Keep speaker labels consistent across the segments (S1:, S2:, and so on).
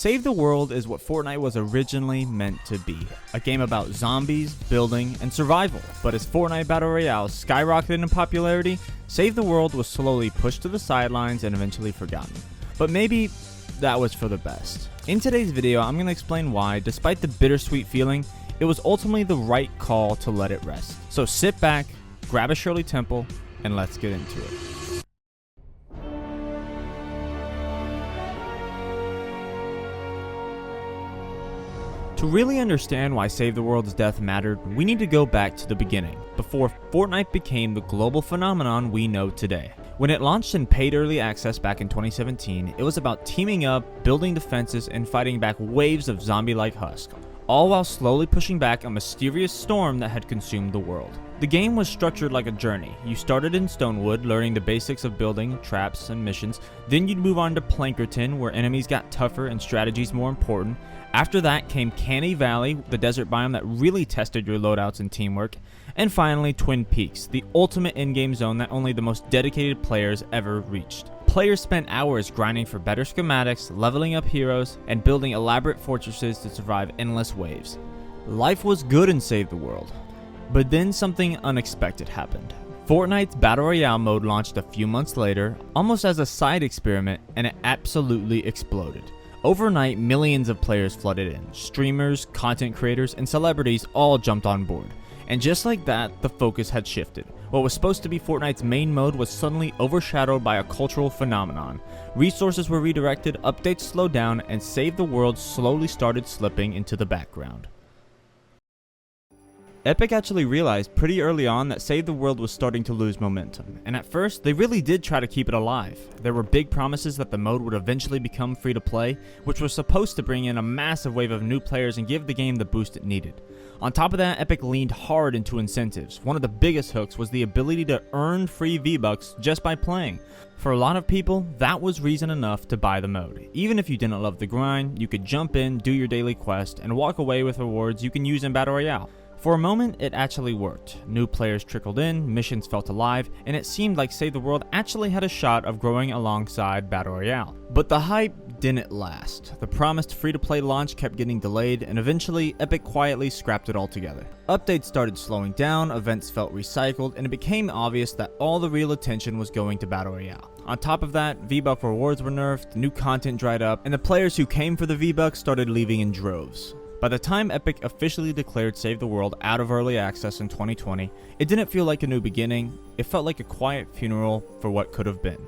S1: Save the World is what Fortnite was originally meant to be, a game about zombies, building, and survival. But as Fortnite Battle Royale skyrocketed in popularity, Save the World was slowly pushed to the sidelines and eventually forgotten. But maybe that was for the best. In today's video, I'm going to explain why, despite the bittersweet feeling, it was ultimately the right call to let it rest. So sit back, grab a Shirley Temple, and let's get into it. To really understand why Save the World's death mattered, we need to go back to the beginning, before Fortnite became the global phenomenon we know today. When it launched in paid early access back in 2017, it was about teaming up, building defenses, and fighting back waves of zombie-like husks, all while slowly pushing back a mysterious storm that had consumed the world. The game was structured like a journey. You started in Stonewood, learning the basics of building, traps, and missions. Then you'd move on to Plankerton, where enemies got tougher and strategies more important. After that came Canny Valley, the desert biome that really tested your loadouts and teamwork. And finally, Twin Peaks, the ultimate in-game zone that only the most dedicated players ever reached. Players spent hours grinding for better schematics, leveling up heroes, and building elaborate fortresses to survive endless waves. Life was good in Save the World. But then something unexpected happened. Fortnite's Battle Royale mode launched a few months later, almost as a side experiment, and it absolutely exploded. Overnight, millions of players flooded in. Streamers, content creators, and celebrities all jumped on board. And just like that, the focus had shifted. What was supposed to be Fortnite's main mode was suddenly overshadowed by a cultural phenomenon. Resources were redirected, updates slowed down, and Save the World slowly started slipping into the background. Epic actually realized pretty early on that Save the World was starting to lose momentum, and at first, they really did try to keep it alive. There were big promises that the mode would eventually become free to play, which was supposed to bring in a massive wave of new players and give the game the boost it needed. On top of that, Epic leaned hard into incentives. One of the biggest hooks was the ability to earn free V-Bucks just by playing. For a lot of people, that was reason enough to buy the mode. Even if you didn't love the grind, you could jump in, do your daily quest, and walk away with rewards you can use in Battle Royale. For a moment, it actually worked. New players trickled in, missions felt alive, and it seemed like Save the World actually had a shot of growing alongside Battle Royale. But the hype didn't last. The promised free-to-play launch kept getting delayed, and eventually, Epic quietly scrapped it altogether. Updates started slowing down, events felt recycled, and it became obvious that all the real attention was going to Battle Royale. On top of that, V-Buck rewards were nerfed, new content dried up, and the players who came for the V-Bucks started leaving in droves. By the time Epic officially declared Save the World out of early access in 2020, it didn't feel like a new beginning, it felt like a quiet funeral for what could have been.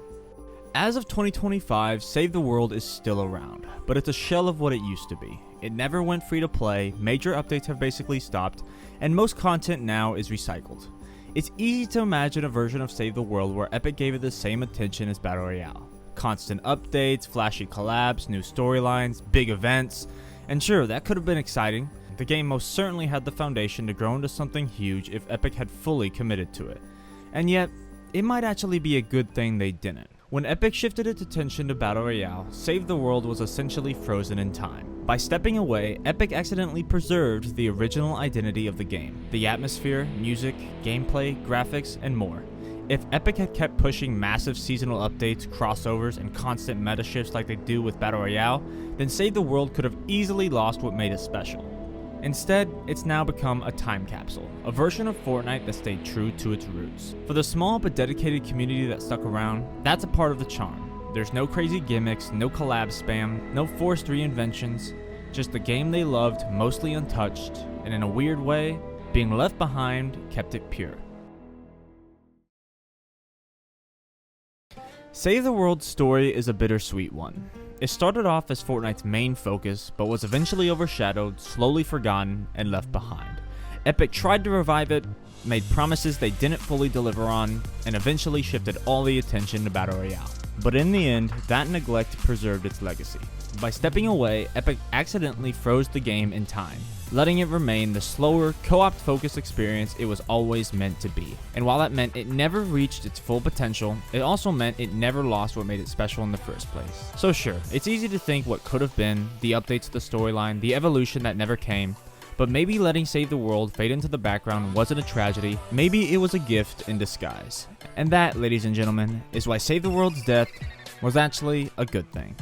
S1: As of 2025, Save the World is still around, but it's a shell of what it used to be. It never went free to play, major updates have basically stopped, and most content now is recycled. It's easy to imagine a version of Save the World where Epic gave it the same attention as Battle Royale. Constant updates, flashy collabs, new storylines, big events. And sure, that could have been exciting. The game most certainly had the foundation to grow into something huge if Epic had fully committed to it. And yet, it might actually be a good thing they didn't. When Epic shifted its attention to Battle Royale, Save the World was essentially frozen in time. By stepping away, Epic accidentally preserved the original identity of the game, the atmosphere, music, gameplay, graphics, and more. If Epic had kept pushing massive seasonal updates, crossovers, and constant meta shifts like they do with Battle Royale, then Save the World could have easily lost what made it special. Instead, it's now become a time capsule, a version of Fortnite that stayed true to its roots. For the small but dedicated community that stuck around, that's a part of the charm. There's no crazy gimmicks, no collab spam, no forced reinventions, just the game they loved, mostly untouched, and in a weird way, being left behind kept it pure. Save the World's story is a bittersweet one. It started off as Fortnite's main focus, but was eventually overshadowed, slowly forgotten, and left behind. Epic tried to revive it, made promises they didn't fully deliver on, and eventually shifted all the attention to Battle Royale. But in the end, that neglect preserved its legacy. By stepping away, Epic accidentally froze the game in time, letting it remain the slower, co-op focused experience it was always meant to be. And while that meant it never reached its full potential, it also meant it never lost what made it special in the first place. So sure, it's easy to think what could have been, the updates to the storyline, the evolution that never came, but maybe letting Save the World fade into the background wasn't a tragedy, maybe it was a gift in disguise. And that, ladies and gentlemen, is why Save the World's death was actually a good thing.